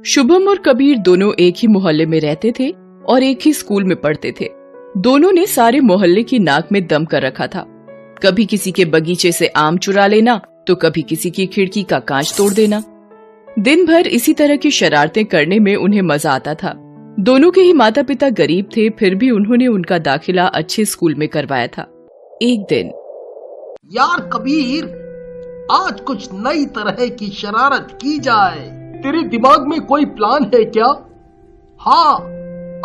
शुभम और कबीर दोनों एक ही मोहल्ले में रहते थे और एक ही स्कूल में पढ़ते थे। दोनों ने सारे मोहल्ले की नाक में दम कर रखा था। कभी किसी के बगीचे से आम चुरा लेना तो कभी किसी की खिड़की का कांच तोड़ देना। दिन भर इसी तरह की शरारतें करने में उन्हें मजा आता था। दोनों के ही माता पिता गरीब थे, फिर भी उन्होंने उनका दाखिला अच्छे स्कूल में करवाया था। एक दिन, यार कबीर, आज कुछ नई तरह की शरारत की जाए। तेरे दिमाग में कोई प्लान है क्या? हाँ,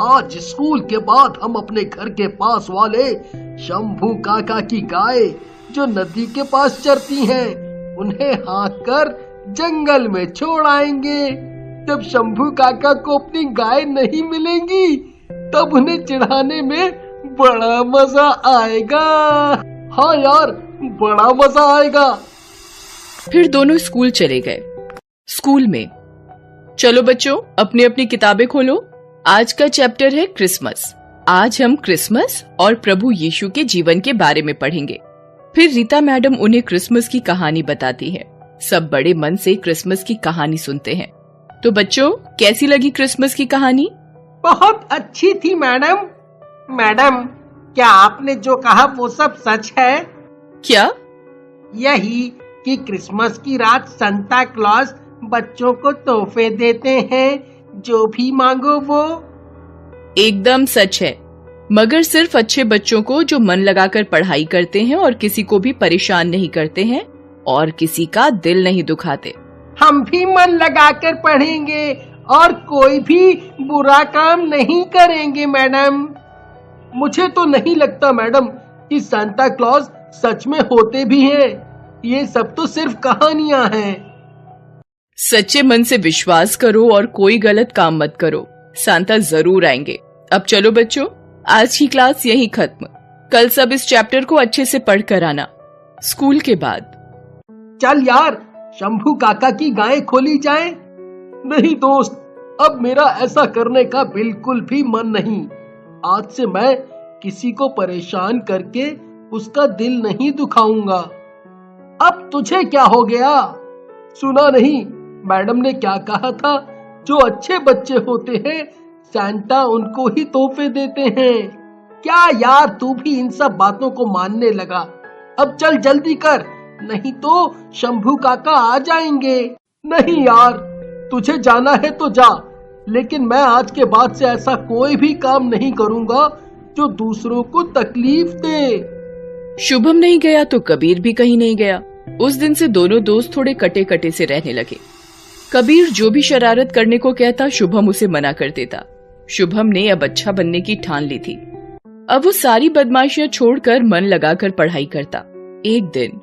आज स्कूल के बाद हम अपने घर के पास वाले शंभू काका की गाय जो नदी के पास चरती हैं, उन्हें हाँक कर जंगल में छोड़ आएंगे। जब शंभू काका को अपनी गाय नहीं मिलेंगी तब उन्हें चिढ़ाने में बड़ा मजा आएगा। हाँ यार, बड़ा मजा आएगा। फिर दोनों स्कूल चले गए। स्कूल में, चलो बच्चों, अपनी अपनी किताबें खोलो। आज का चैप्टर है क्रिसमस। आज हम क्रिसमस और प्रभु यीशु के जीवन के बारे में पढ़ेंगे। फिर रीता मैडम उन्हें क्रिसमस की कहानी बताती है। सब बड़े मन से क्रिसमस की कहानी सुनते हैं। तो बच्चों, कैसी लगी क्रिसमस की कहानी? बहुत अच्छी थी मैडम। मैडम, क्या आपने जो कहा वो सब सच है? क्या? यही कि क्रिसमस की रात सांता क्लॉज बच्चों को तोहफे देते हैं, जो भी मांगो वो। एकदम सच है, मगर सिर्फ अच्छे बच्चों को जो मन लगाकर पढ़ाई करते हैं और किसी को भी परेशान नहीं करते हैं और किसी का दिल नहीं दुखाते। हम भी मन लगाकर पढ़ेंगे और कोई भी बुरा काम नहीं करेंगे मैडम। मुझे तो नहीं लगता मैडम कि सांता क्लॉज सच में होते भी हैं। ये सब तो सिर्फ कहानियां हैं। सच्चे मन से विश्वास करो और कोई गलत काम मत करो। सांता जरूर आएंगे। अब चलो बच्चों, आज की क्लास यहीं खत्म। कल सब इस चैप्टर को अच्छे से पढ़ कर आना। स्कूल के बाद, चल यार, शंभू काका की गाय खोली जाए। नहीं दोस्त, अब मेरा ऐसा करने का बिल्कुल भी मन नहीं। आज से मैं किसी को परेशान करके उसका दिल नहीं दुखाऊंगा। अब तुझे क्या हो गया? सुना नहीं मैडम ने क्या कहा था? जो अच्छे बच्चे होते हैं सांता उनको ही तोहफे देते हैं। क्या यार, तू भी इन सब बातों को मानने लगा? अब चल जल्दी कर, नहीं तो शंभू काका आ जाएंगे। नहीं यार, तुझे जाना है तो जा, लेकिन मैं आज के बाद से ऐसा कोई भी काम नहीं करूंगा जो दूसरों को तकलीफ दे। शुभम नहीं गया तो कबीर भी कहीं नहीं गया। उस दिन से दोनों दोस्त थोड़े कटे कटे से रहने लगे। कबीर जो भी शरारत करने को कहता, शुभम उसे मना कर देता। शुभम ने अब अच्छा बनने की ठान ली थी। अब वो सारी बदमाशियां छोड़कर मन लगाकर पढ़ाई करता। एक दिन,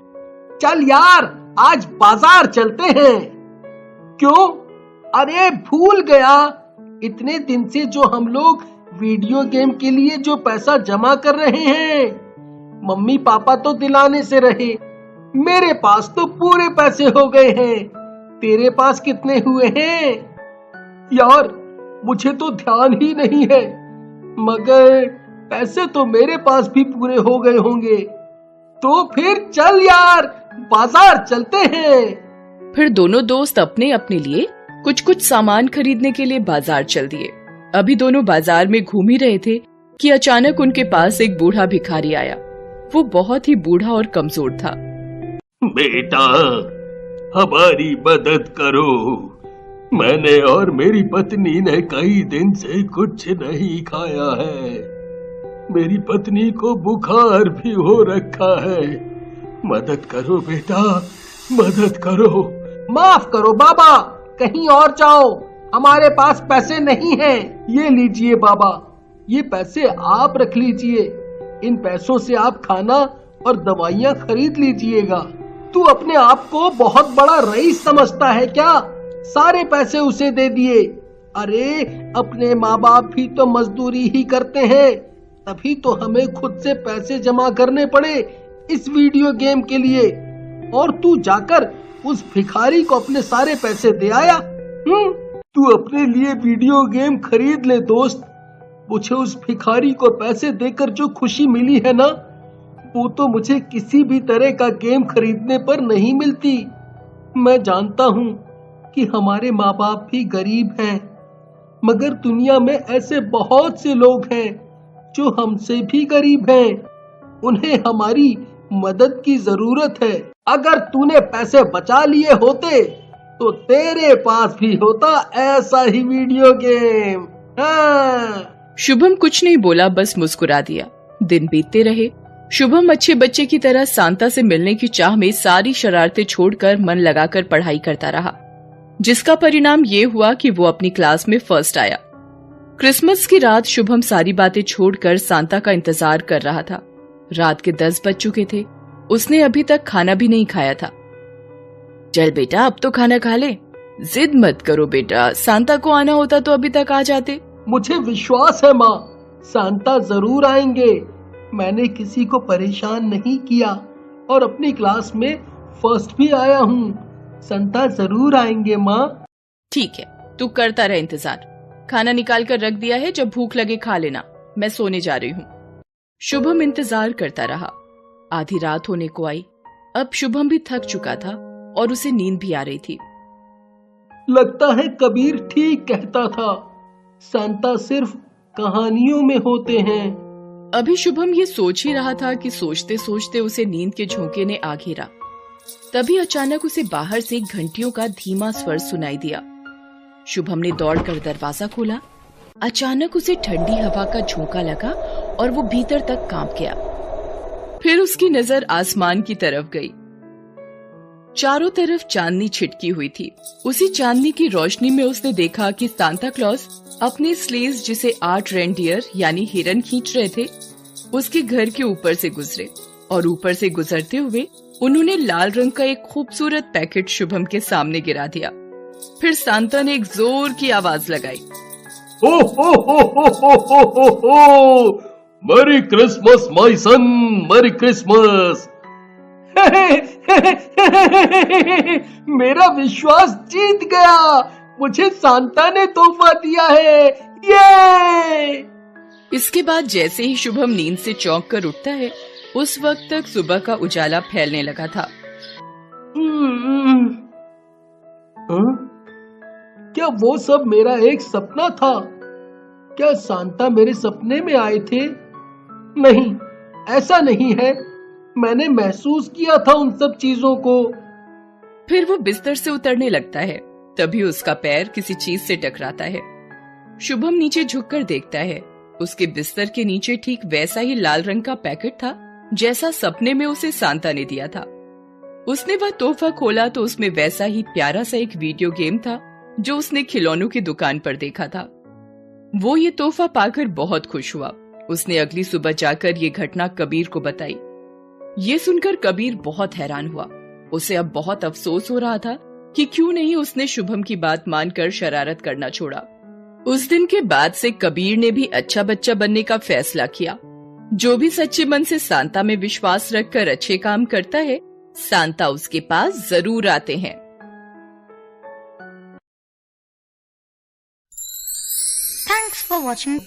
चल यार, आज बाजार चलते हैं। क्यों? अरे भूल गया, इतने दिन से जो हम लोग वीडियो गेम के लिए जो पैसा जमा कर रहे हैं, मम्मी पापा तो दिलाने से रहे, मेरे पास तो पूरे पैसे हो गए हैं। तेरे पास कितने हुए हैं? यार, मुझे तो ध्यान ही नहीं है, मगर पैसे तो मेरे पास भी पूरे हो गए होंगे। तो फिर चल यार, बाजार चलते हैं। फिर दोनों दोस्त अपने अपने लिए कुछ कुछ सामान खरीदने के लिए बाजार चल दिए। अभी दोनों बाजार में घूम ही रहे थे कि अचानक उनके पास एक बूढ़ा भिखारी आया। वो बहुत ही बूढ़ा और कमजोर था। बेटा, हमारी मदद करो। मैंने और मेरी पत्नी ने कई दिन से कुछ नहीं खाया है। मेरी पत्नी को बुखार भी हो रखा है। मदद करो बेटा, मदद करो। माफ करो बाबा, कहीं और जाओ, हमारे पास पैसे नहीं हैं। ये लीजिए बाबा, ये पैसे आप रख लीजिए। इन पैसों से आप खाना और दवाइयाँ खरीद लीजिएगा। तू अपने आप को बहुत बड़ा रईस समझता है क्या? सारे पैसे उसे दे दिए। अरे अपने माँ बाप भी तो मजदूरी ही करते हैं, तभी तो हमें खुद से पैसे जमा करने पड़े इस वीडियो गेम के लिए। और तू जाकर उस भिखारी को अपने सारे पैसे दे आया। तू अपने लिए वीडियो गेम खरीद ले दोस्त। मुझे उस भिखारी को पैसे देकर जो खुशी मिली है ना, वो तो मुझे किसी भी तरह का गेम खरीदने पर नहीं मिलती। मैं जानता हूँ कि हमारे माँ बाप भी गरीब हैं, मगर दुनिया में ऐसे बहुत से लोग हैं जो हमसे भी गरीब हैं। उन्हें हमारी मदद की जरूरत है। अगर तूने पैसे बचा लिए होते तो तेरे पास भी होता ऐसा ही वीडियो गेम। हाँ। शुभम कुछ नहीं बोला, बस मुस्कुरा दिया। दिन बीतते रहे। शुभम अच्छे बच्चे की तरह सांता से मिलने की चाह में सारी शरारतें छोड़कर मन लगाकर पढ़ाई करता रहा, जिसका परिणाम ये हुआ कि वो अपनी क्लास में फर्स्ट आया। क्रिसमस की रात शुभम सारी बातें छोड़कर सांता का इंतजार कर रहा था। रात के 10 बज चुके थे। उसने अभी तक खाना भी नहीं खाया था। चल बेटा, अब तो खाना खा ले। जिद मत करो बेटा, सांता को आना होता तो अभी तक आ जाते। मुझे विश्वास है माँ, सांता जरूर आएंगे। मैंने किसी को परेशान नहीं किया और अपनी क्लास में फर्स्ट भी आया हूँ। सांता जरूर आएंगे माँ। ठीक है, तू करता रह इंतजार। खाना निकाल कर रख दिया है, जब भूख लगे खा लेना। मैं सोने जा रही हूँ। शुभम इंतजार करता रहा। आधी रात होने को आई। अब शुभम भी थक चुका था और उसे नींद भी आ रही थी। लगता है कबीर ठीक कहता था, सांता सिर्फ कहानियों में होते हैं। अभी शुभम ये सोच ही रहा था कि सोचते सोचते उसे नींद के झोंके ने आ घेरा। तभी अचानक उसे बाहर से घंटियों का धीमा स्वर सुनाई दिया। शुभम ने दौड़कर दरवाजा खोला। अचानक उसे ठंडी हवा का झोंका लगा और वो भीतर तक कांप गया। फिर उसकी नजर आसमान की तरफ गई। चारों तरफ चांदनी छिटकी हुई थी। उसी चांदनी की रोशनी में उसने देखा कि सांता क्लॉज अपने स्लेज, जिसे 8 रेनडियर यानी हिरन खींच रहे थे, उसके घर के ऊपर से गुजरे और ऊपर से गुजरते हुए उन्होंने लाल रंग का एक खूबसूरत पैकेट शुभम के सामने गिरा दिया। फिर सांता ने एक जोर की आवाज लगाई, हो हो हो हो हो हो हो हो, merry Christmas my son, merry Christmas. मेरा विश्वास जीत गया। मुझे सांता ने तोहफा दिया है। ये! इसके बाद जैसे ही शुभम नींद से चौंक कर उठता है, उस वक्त तक सुबह का उजाला फैलने लगा था। क्या वो सब मेरा एक सपना था? क्या सांता मेरे सपने में आए थे? नहीं, ऐसा नहीं है। मैंने महसूस किया था उन सब चीजों को। फिर वो बिस्तर से उतरने लगता है। तभी उसका पैर किसी चीज से टकराता है। शुभम नीचे झुककर देखता है। उसके बिस्तर के नीचे ठीक वैसा ही लाल रंग का पैकेट था जैसा सपने में उसे सांता ने दिया था। उसने वह तोहफा खोला तो उसमें वैसा ही प्यारा सा एक वीडियो गेम था जो उसने खिलौनों की दुकान पर देखा था। वो ये तोहफा पाकर बहुत खुश हुआ। उसने अगली सुबह जाकर ये घटना कबीर को बताई। ये सुनकर कबीर बहुत हैरान हुआ। उसे अब बहुत अफसोस हो रहा था कि क्यों नहीं उसने शुभम की बात मानकर शरारत करना छोड़ा। उस दिन के बाद से कबीर ने भी अच्छा बच्चा बनने का फैसला किया। जो भी सच्चे मन से सांता में विश्वास रखकर अच्छे काम करता है, सांता उसके पास जरूर आते हैं। Thanks for watching.